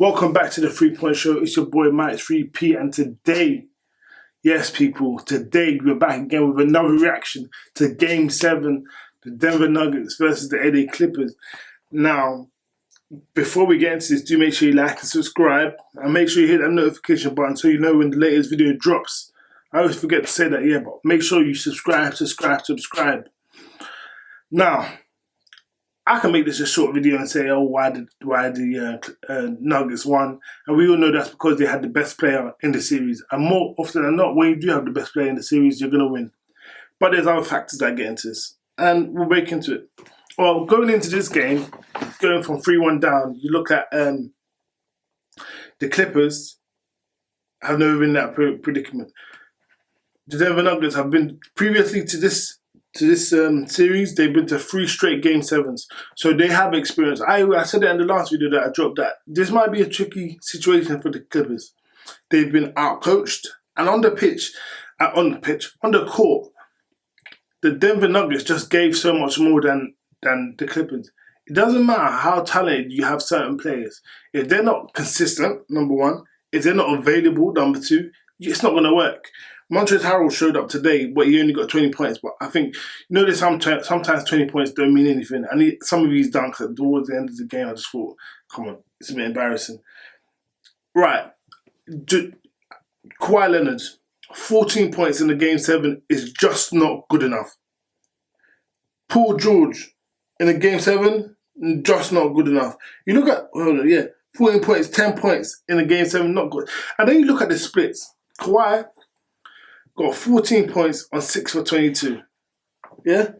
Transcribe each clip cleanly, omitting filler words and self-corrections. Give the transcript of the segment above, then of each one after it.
Welcome back to the 3 Point Show. It's your boy Mike 3P, and today, yes people, today we're back again with another reaction to Game 7, the Denver Nuggets versus the LA Clippers. Now, before we get into this, do make sure you like and subscribe, and make sure you hit that notification button so you know when the latest video drops. I always forget to say that, but make sure you subscribe. Now, I can make this a short video and say, why the Nuggets won, and we all know that's because they had the best player in the series. And more often than not, when you do have the best player in the series, you're gonna win. But there's other factors that get into this, and we'll break into it. Well, going into this game, going from 3-1 down, you look at the Clippers have never been in that predicament. The Denver Nuggets have been previously to this series, they've been to 3 straight Game 7s. So they have experience. I said it in the last video that I dropped, that this might be a tricky situation for the Clippers. They've been out-coached, and on the court, the Denver Nuggets just gave so much more than the Clippers. It doesn't matter how talented you have certain players. If they're not consistent, number one, if they're not available, number two, it's not going to work. Montrezl Harrell showed up today, but he only got 20 points. But I think, that sometimes 20 points don't mean anything. And some of these dunks towards the end of the game, I just thought, come on, it's a bit embarrassing. Right. Kawhi Leonard, 14 points in the Game 7 is just not good enough. Paul George, in the Game 7, just not good enough. You look at, 14 points, 10 points in the Game 7, not good. And then you look at the splits. Kawhi got 14 points on 6 for 22.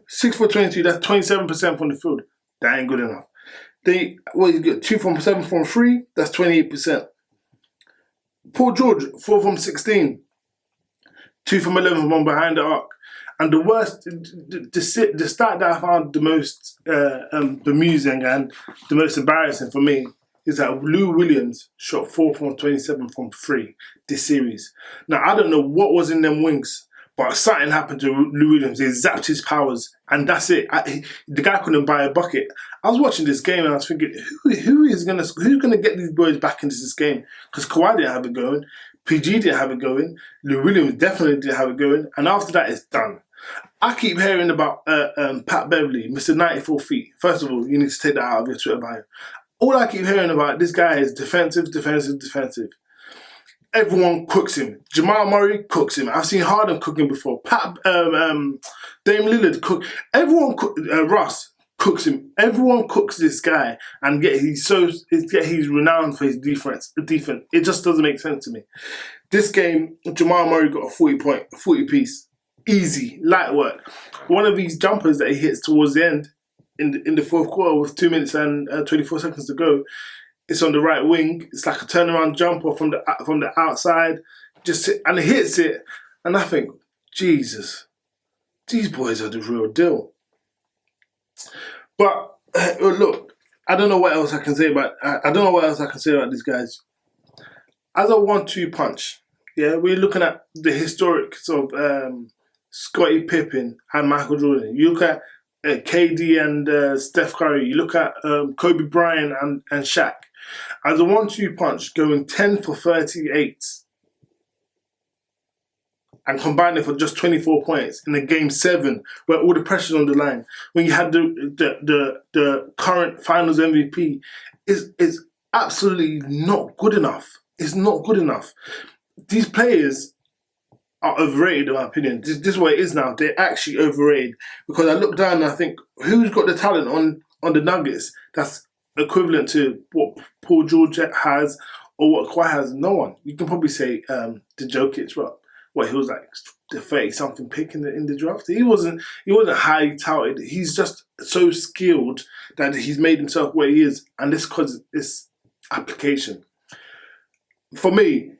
6 for 22, that's 27% from the field. That ain't good enough. You get 2 from 7 from 3, that's 28%. Paul George, 4 from 16. 2 from 11 from behind the arc. And the worst, the stat that I found the most bemusing and the most embarrassing for me is that Lou Williams shot 4 from 27 from 3 this series. Now, I don't know what was in them wings, but something happened to Lou Williams. They zapped his powers, and that's it. The guy couldn't buy a bucket. I was watching this game and I was thinking, who's gonna get these boys back into this game? Because Kawhi didn't have it going, PG didn't have it going, Lou Williams definitely didn't have it going, and after that, it's done. I keep hearing about Pat Beverly, Mr. 94 feet. First of all, you need to take that out of your Twitter bio. All I keep hearing about this guy is defensive. Everyone cooks him. Jamal Murray cooks him. I've seen Harden cooking before. Dame Lillard cook. Russ cooks him. Everyone cooks this guy, and yet he's renowned for his defense. It just doesn't make sense to me. This game, Jamal Murray got a 40 piece. Easy, light work. One of these jumpers that he hits towards the end, in the fourth quarter with 2 minutes and 24 seconds to go, it's on the right wing. It's like a turnaround jumper from the outside, and it hits it. And I think, Jesus, these boys are the real deal. But look, I don't know what else I can say about. I don't know what else I can say about these guys. As a 1-2 punch, we're looking at the historics of Scottie Pippen and Michael Jordan. You look at KD and Steph Curry. You look at Kobe Bryant and Shaq. As a 1-2 punch, going 10 for 38 and combining for just 24 points in the Game 7, where all the pressure's on the line, when you had the current Finals MVP, is absolutely not good enough. It's not good enough. These players are overrated, in my opinion. This is what it is now. They're actually overrated, because I look down and I think, who's got the talent on the Nuggets that's equivalent to what Paul George has or what Kawhi has? No one. You can probably say the Jokic, but he was like the 30-something pick in the draft. He wasn't highly touted. He's just so skilled that he's made himself where he is, and this because it's application. For me,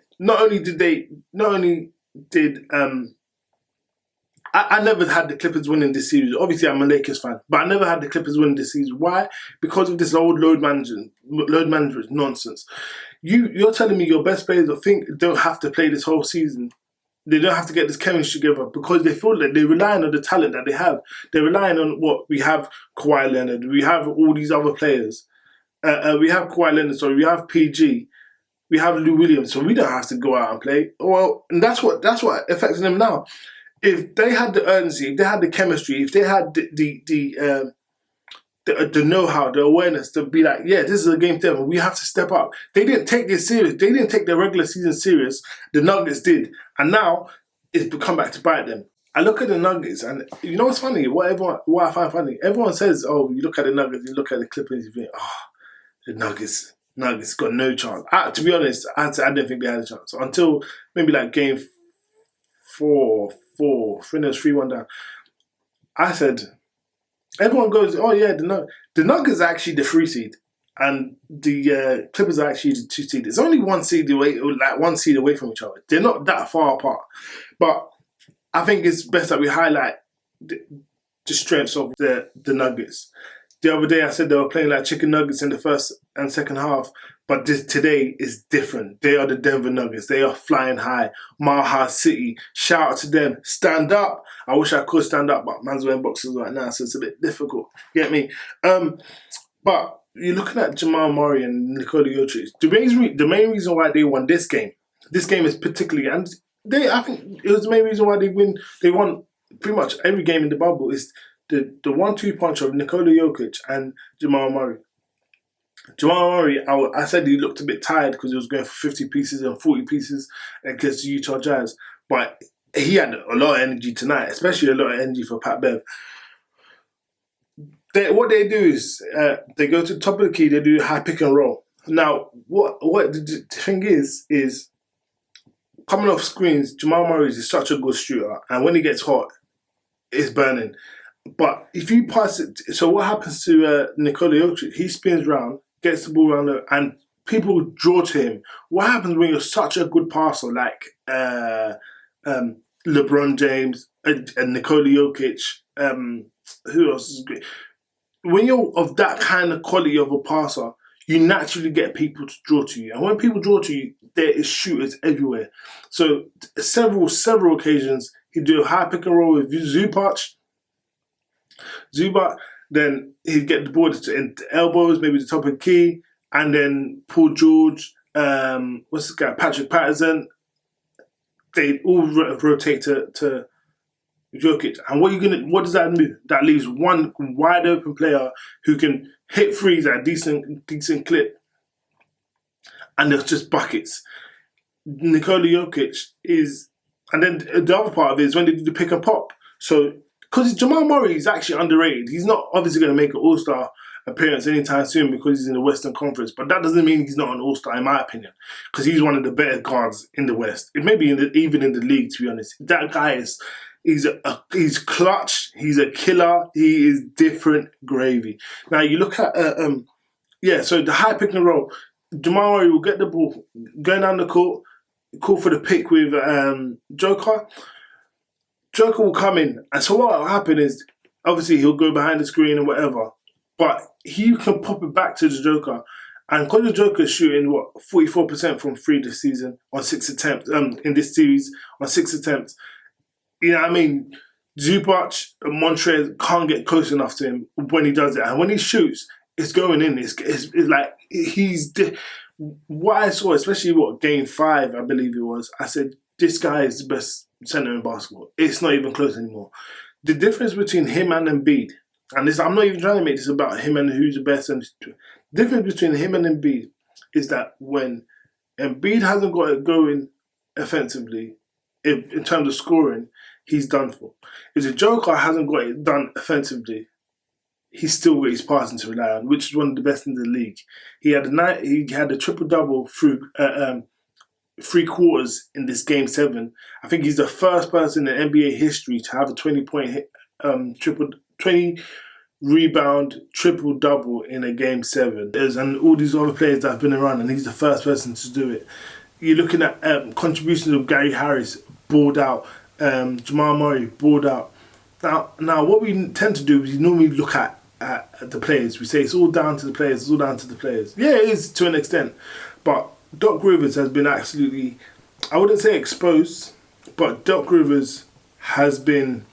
I never had the Clippers winning this series. Obviously, I'm a Lakers fan, but I never had the Clippers winning this series. Why? Because of this old load management nonsense. You're telling me your best players don't have to play this whole season. They don't have to get this chemistry together because they feel that they're relying on the talent that they have. They're relying on what we have: Kawhi Leonard, we have all these other players. We have Kawhi Leonard, we have PG. We have Lou Williams, so we don't have to go out and play. Well, and that's what affects them now. If they had the urgency, if they had the chemistry, if they had the know-how, the awareness to be like, yeah, this is a game 7. We have to step up. They didn't take this serious. They didn't take their regular season serious. The Nuggets did, and now it's come back to bite them. I look at the Nuggets, and you know what's funny? What I find funny, everyone says, "Oh, you look at the Nuggets, you look at the Clippers, you think, oh, the Nuggets got no chance." To be honest, I didn't think they had a chance until maybe like game 4, finished 3-1 down. I said, everyone goes, "Oh yeah, the Nuggets are actually the 3 seed, and the Clippers are actually the 2 seed. It's only 1 seed away from each other. They're not that far apart." But I think it's best that we highlight the strengths of the Nuggets. The other day I said they were playing like chicken nuggets in the first and second half, but today is different. They are the Denver Nuggets. They are flying high. Maha City. Shout out to them. Stand up. I wish I could stand up, but man's wearing boxes right now, so it's a bit difficult. Get me? But you're looking at Jamal Murray and Nikola Jokic. The main reason why they won this game is particularly, and I think it was the main reason why they won pretty much every game in the bubble, is the 1-2 punch of Nikola Jokic and Jamal Murray. Jamal Murray, I said he looked a bit tired because he was going for 50 pieces and 40 pieces against the Utah Jazz, but he had a lot of energy tonight, especially a lot of energy for Pat Bev. What they do is they go to the top of the key, they do high pick and roll. Now, what the thing is coming off screens, Jamal Murray is such a good shooter, and when he gets hot, it's burning. But if you pass it, so what happens to Nikola Jokic? He spins round, gets the ball around, and people draw to him. What happens when you're such a good passer like LeBron James and Nikola Jokic? Who else is great? When you're of that kind of quality of a passer, you naturally get people to draw to you. And when people draw to you, there is shooters everywhere. So several occasions, he'd do a high pick and roll with Zubac, then he'd get the ball to the elbows, maybe the top of the key, and then Paul George, what's this guy, Patrick Patterson, they'd all rotate to Jokic. And what does that do? That leaves one wide open player who can hit threes at a decent clip, and there's just buckets. Nikola Jokic is, and then the other part of it is when they do the pick and pop. So, because Jamal Murray is actually underrated, he's not obviously going to make an All-Star appearance anytime soon because he's in the Western Conference, but that doesn't mean he's not an All-Star in my opinion, because he's one of the better guards in the West. It may be even in the league, to be honest. That guy is. He's clutch. He's a killer. He is different gravy. Now you look at so the high pick and roll. Jamal Murray will get the ball going down the court, call for the pick with Joker. Joker will come in, and so what will happen is obviously he'll go behind the screen and whatever, but he can pop it back to the Joker. And because the Joker is shooting 44% from 3 this season on 6 attempts in this series on 6 attempts. You know what I mean? Zubac and Montrez can't get close enough to him when he does it. And when he shoots, it's going in. It's like what I saw, especially game 5, I believe it was, I said, this guy is the best center in basketball. It's not even close anymore. The difference between him and Embiid, and this, I'm not even trying to make this about him and who's the best. And the difference between him and Embiid is that when Embiid hasn't got it going offensively, in terms of scoring, he's done for. If the Joker hasn't got it done offensively, he's still got his passing to rely on, which is one of the best in the league. He had a triple-double through 3 quarters in this game 7. I think he's the first person in NBA history to have a 20-point hit, 20 rebound triple-double in a game 7. And all these other players that have been around, and he's the first person to do it. You're looking at contributions of Gary Harris, balled out. Jamal Murray, balled out. Now, what we tend to do is we normally look at the players. We say it's all down to the players. It's all down to the players. Yeah, it is to an extent. But Doc Rivers has been absolutely, I wouldn't say exposed, but Doc Rivers has been,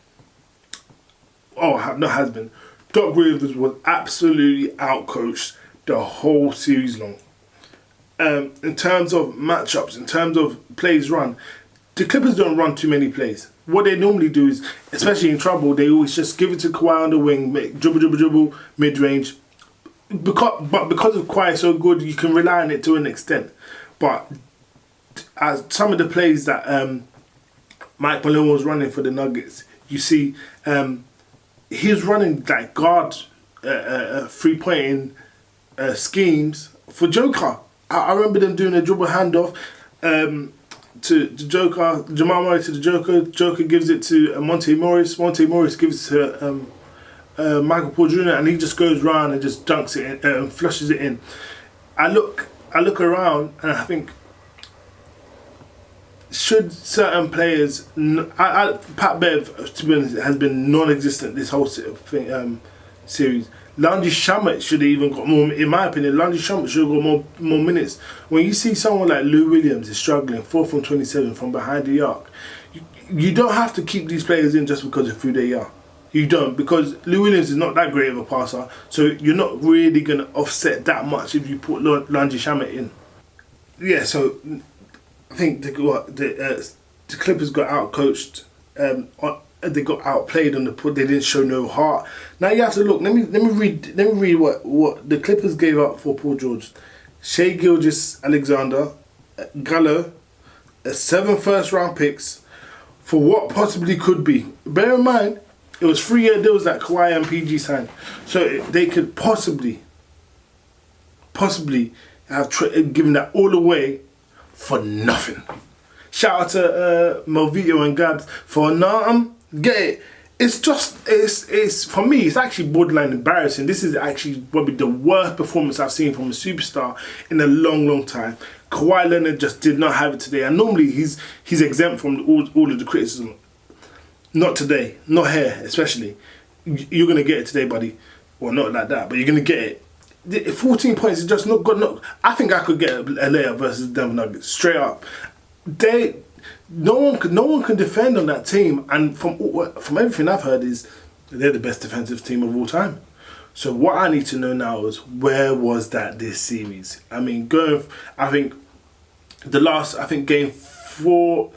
Doc Rivers was absolutely outcoached the whole series long. in terms of matchups, in terms of plays run, the Clippers don't run too many plays. What they normally do is, especially in trouble, they always just give it to Kawhi on the wing, make dribble, mid-range. Because of Kawhi so good, you can rely on it to an extent. But as some of the plays that Mike Malone was running for the Nuggets, you see he was running like guard three-pointing schemes for Joker. I remember them doing a dribble handoff to Joker, Jamal Murray to the Joker. Joker gives it to Monte Morris. Monte Morris gives it to Michael Porter Jr. and he just goes round and just dunks it in, flushes it in. I look around and I think, should certain players, Pat Bev, to be honest, has been non-existent this whole series. Landry Shamet should have even got more, in my opinion. Landry Shamet should have got more minutes. When you see someone like Lou Williams is struggling, 4 from 27 from behind the arc, you don't have to keep these players in just because of who they are. You don't, because Lou Williams is not that great of a passer, so you're not really going to offset that much if you put Landry Shamet in. Yeah, so I think the Clippers got out-coached. They got outplayed on the put. They didn't show no heart. Now you have to look. Let me read what the Clippers gave up for Paul George. Shai Gilgeous-Alexander, Gallo, 7 first-round picks for what possibly could be. Bear in mind, it was 3-year deals that Kawhi and PG signed, so they could possibly have given that all away for nothing. Shout out to Melvito and Gabs for nothing. Get it? It's for me, it's actually borderline embarrassing. This is actually probably the worst performance I've seen from a superstar in a long time. Kawhi Leonard just did not have it today, and normally he's exempt from all of the criticism. Not today, not here especially. You're gonna get it today, buddy. Well, not like that, but you're gonna get it. 14 points is just not good. No, I think I could get a layup versus Denver Nuggets straight up. No one can defend on that team, and from everything I've heard is they're the best defensive team of all time. So what I need to know now is, where was that this series? I mean, I think game 4.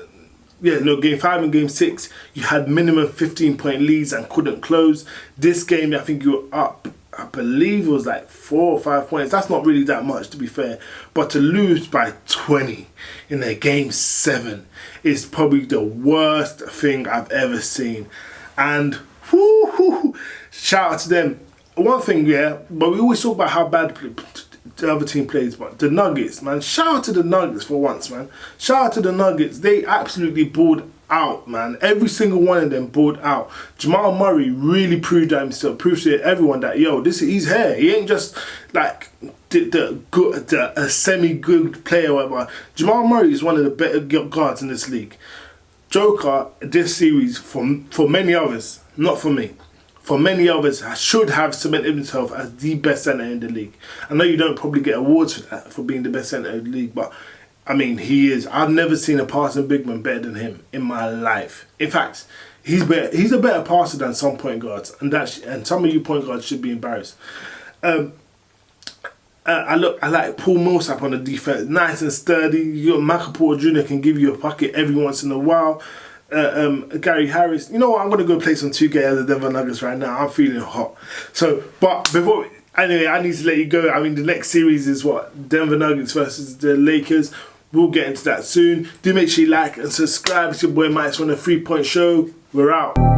Game 5 and game 6, you had minimum 15-point leads and couldn't close. This game, I think you were up, I believe it was like 4 or 5 points. That's not really that much, to be fair. But to lose by 20 in a game 7 is probably the worst thing I've ever seen. And shout out to them. One thing, but we always talk about how bad the other team plays, but the Nuggets, man, shout out to the Nuggets for once, man. Shout out to the Nuggets. They absolutely balled out, man. Every single one of them balled out. Jamal Murray really proved to everyone that, he's here. He ain't just like a semi-good player or whatever. Jamal Murray is one of the better guards in this league. Joker, this series, for many others, not for me, for many others, should have cemented himself as the best centre in the league. I know you don't probably get awards for that, for being the best centre in the league, but I mean, he is. I've never seen a passing big man better than him in my life. In fact, he's a better passer than some point guards, and some of you point guards should be embarrassed. I like Paul Millsap on the defense, nice and sturdy. You got Michael Porter Jr. can give you a bucket every once in a while. Gary Harris. You know what? I'm gonna go play some 2K as the Denver Nuggets right now. I'm feeling hot. Anyway, I need to let you go. I mean, the next series is what? Denver Nuggets versus the Lakers. We'll get into that soon. Do make sure you like and subscribe. It's your boy Mike's on the 3 Point Show. We're out.